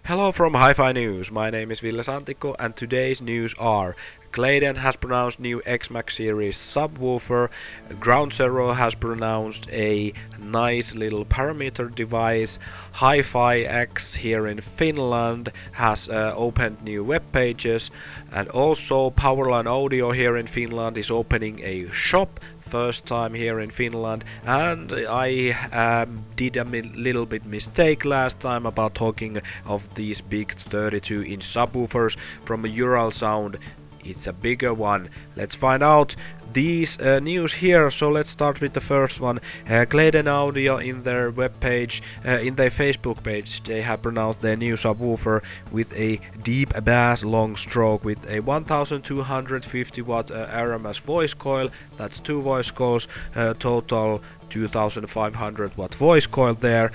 Hello from Hi-Fi News. My name is Ville Santikko and today's news are: Gladen has pronounced new Xmax series subwoofer, Ground Zero has pronounced a nice little parameter device, HiFi here in Finland has opened new web pages, and also Powerlineaudio here in Finland is opening a shop. First time here in Finland, and I did a little bit mistake last time about talking of these big 32-inch subwoofers from a Ural sound. It's a bigger one. Let's find out these news here. So let's start with the first one. Gladen Audio in their web page, in their Facebook page, they have pronounced their new subwoofer with a deep bass long stroke with a 1250 watt RMS voice coil. That's two voice coils, total 2500 watt voice coil there,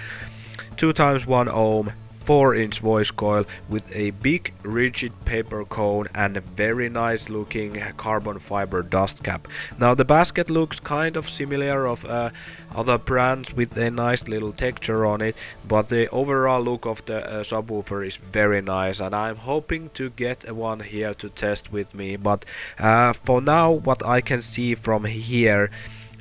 2 times 1 ohm. 4-inch voice coil with a big rigid paper cone and a very nice looking carbon fiber dust cap. Now the basket looks kind of similar of other brands with a nice little texture on it, but the overall look of the subwoofer is very nice, and I'm hoping to get one here to test with me. But for now, what I can see from here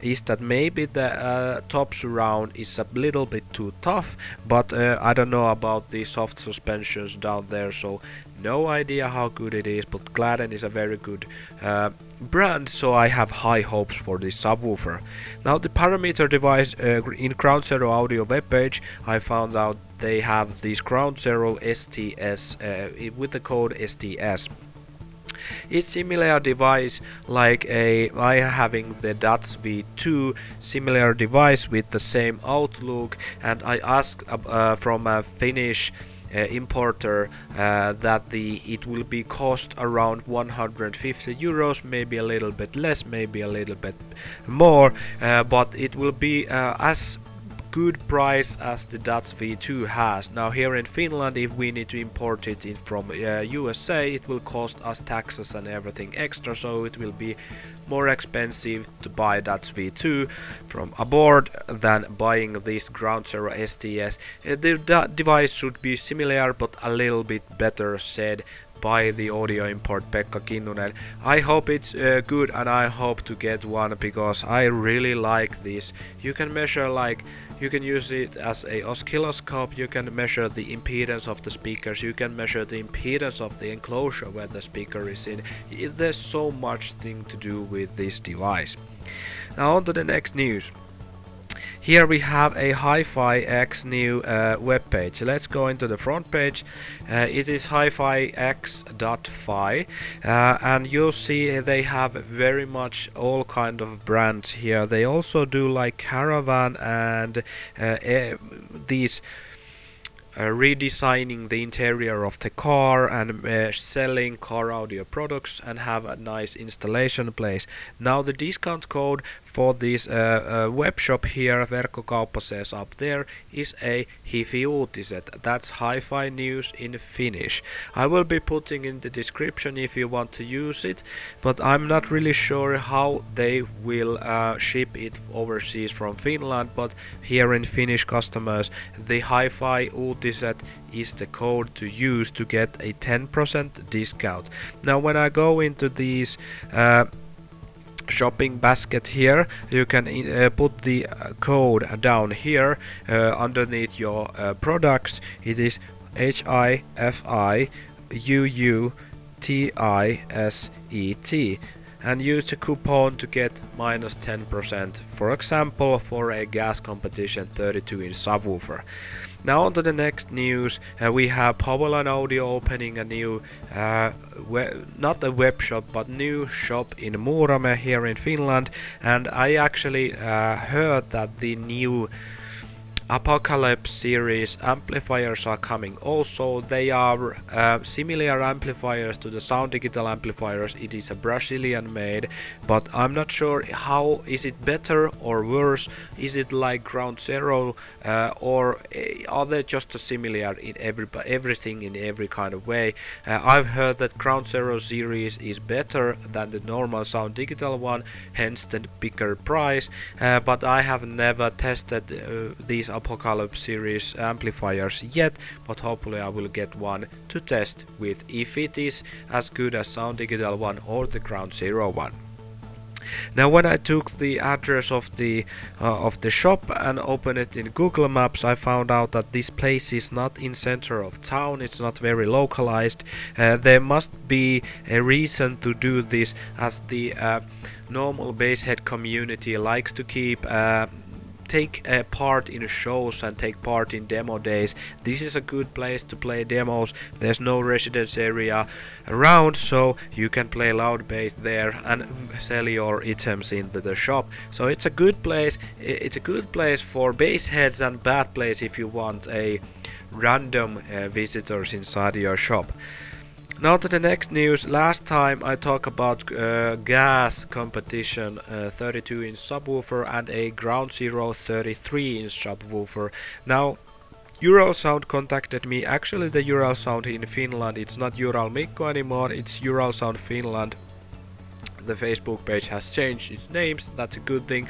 is that maybe the top surround is a little bit too tough, but I don't know about the soft suspensions down there, so no idea how good it is. But Gladen is a very good brand, so I have high hopes for this subwoofer. Now the parameter device in Ground Zero Audio webpage, I found out they have this Ground Zero STS with the code STS. It's similar device like I having the DATS V2 similar device with the same outlook, and I asked from a Finnish importer that it will be cost around 150 euros, maybe a little bit less, maybe a little bit more, but it will be as good price as the DATS V2 has. Now here in Finland, if we need to import it in from USA, it will cost us taxes and everything extra, so it will be more expensive to buy DATS V2 from abroad than buying this Ground Zero STS. The device should be similar but a little bit better said by the audio import Pekka Kinnunen. I hope it's good, and I hope to get one because I really like this. You can measure, like, you can use it as a oscilloscope, you can measure the impedance of the speakers, you can measure the impedance of the enclosure where the speaker is in. There's so much thing to do with this device. Now on to the next news. Here we have a HiFi new web page. Let's go into the front page. It is HiFix.fi, and you'll see they have very much all kind of brands here. They also do like caravan and these redesigning the interior of the car and selling car audio products and have a nice installation place. Now the discount code for this web shop here, verkkokauppa says up there, is a HifiUutisia. That's Hi-Fi news in Finnish. I will be putting in the description if you want to use it, but I'm not really sure how they will ship it overseas from Finland, but here in Finnish customers, the HifiUutisia is the code to use to get a 10% discount. Now when I go into these shopping basket here, you can put the code down here underneath your products. It is HIFIUutisia, and use the coupon to get minus 10%, for example for a gas competition 32-inch subwoofer. Now on to the next news. We have Powerlineaudio opening a new not a web shop but new shop in Muurame here in Finland, and I actually heard that the new Apocalypse series amplifiers are coming. Also they are similar amplifiers to the Sound Digital amplifiers. It is a Brazilian made, but I'm not sure how is it better or worse. Is it like Ground Zero or are they just similar in everything in every kind of way? I've heard that Ground Zero series is better than the normal Sound Digital one, hence the bigger price, but I have never tested these Apocalypse series amplifiers yet, but hopefully I will get one to test with if it is as good as Sound Digital one or the Ground Zero one. Now when I took the address of the shop and opened it in Google Maps, I found out that this place is not in center of town, it's not very localized. There must be a reason to do this, as the normal basshead community likes to take part in shows and take part in demo days. This is a good place to play demos. There's no residence area around, so you can play loud bass there and sell your items into the shop. So it's a good place. It's a good place for bass heads and bad place if you want a random visitors inside your shop. Now to the next news. Last time I talked about gas competition 32-inch subwoofer and a Ground Zero 33-inch subwoofer. Now Ural Sound contacted me. Actually the Ural Sound in Finland, it's not Ural Mikko anymore, it's Ural Sound Finland. The Facebook page has changed its names, that's a good thing.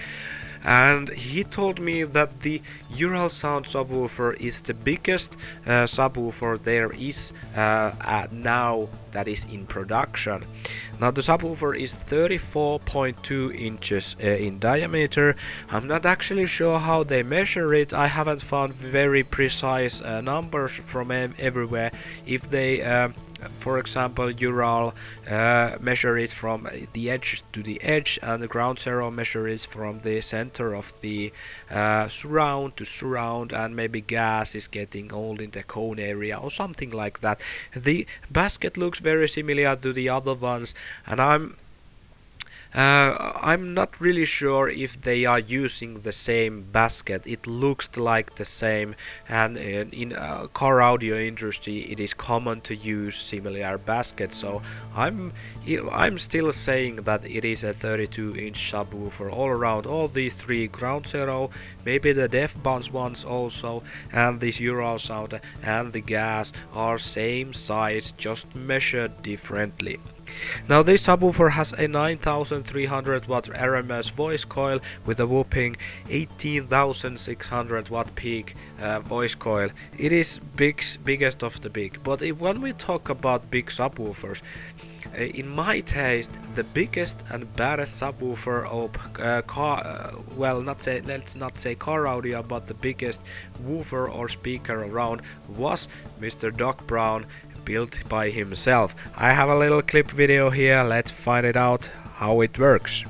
And he told me that the Ural Sound subwoofer is the biggest subwoofer there is now that is in production. Now the subwoofer is 34.2 inches in diameter. I'm not actually sure how they measure it. I haven't found very precise numbers from everywhere. If they for example, Ural measure it from the edge to the edge, and the Ground Zero measure it from the center of the surround to surround, and maybe gas is getting old in the cone area or something like that. The basket looks very similar to the other ones, and I'm not really sure if they are using the same basket. It looks like the same, and in car audio industry it is common to use similar baskets. So I'm still saying that it is a 32-inch subwoofer all around. All these three, Ground Zero, maybe the Def Bounce ones also, and this Ural Sound and the gas are same size, just measured differently. Now this subwoofer has a 9300 watt RMS voice coil with a whopping 18,600 watt peak voice coil. It is biggest of the big. But when we talk about big subwoofers, in my taste, the biggest and baddest subwoofer of let's not say car audio, but the biggest woofer or speaker around was Mr. Doc Brown, built by himself. I have a little clip video here. Let's find it out how it works.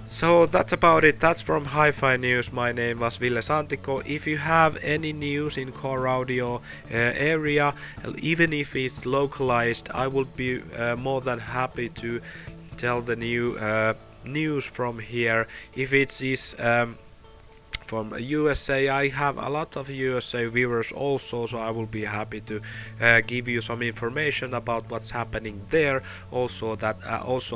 So that's about it. That's from Hi-Fi News. My name was Ville Santiko. If you have any news in car audio area, even if it's localized, I would be more than happy to tell the new news from here. If it is from USA, I have a lot of USA viewers also, so I will be happy to give you some information about what's happening there, also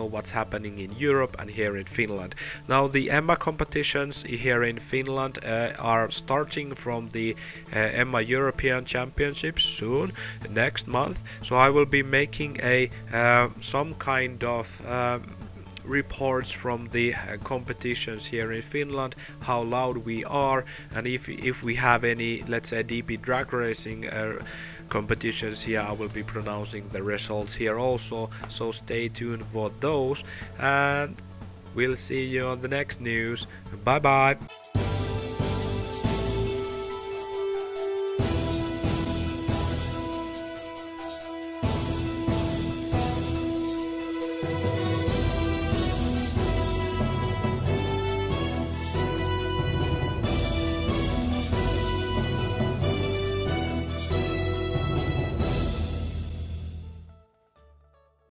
what's happening in Europe and here in Finland. Now the EMMA competitions here in Finland are starting from the EMMA European Championships soon, next month, so I will be making a some kind of reports from the competitions here in Finland, how loud we are, and if we have any, let's say, DP drag racing competitions here, I will be pronouncing the results here also, so stay tuned for those, and we'll see you on the next news. Bye bye.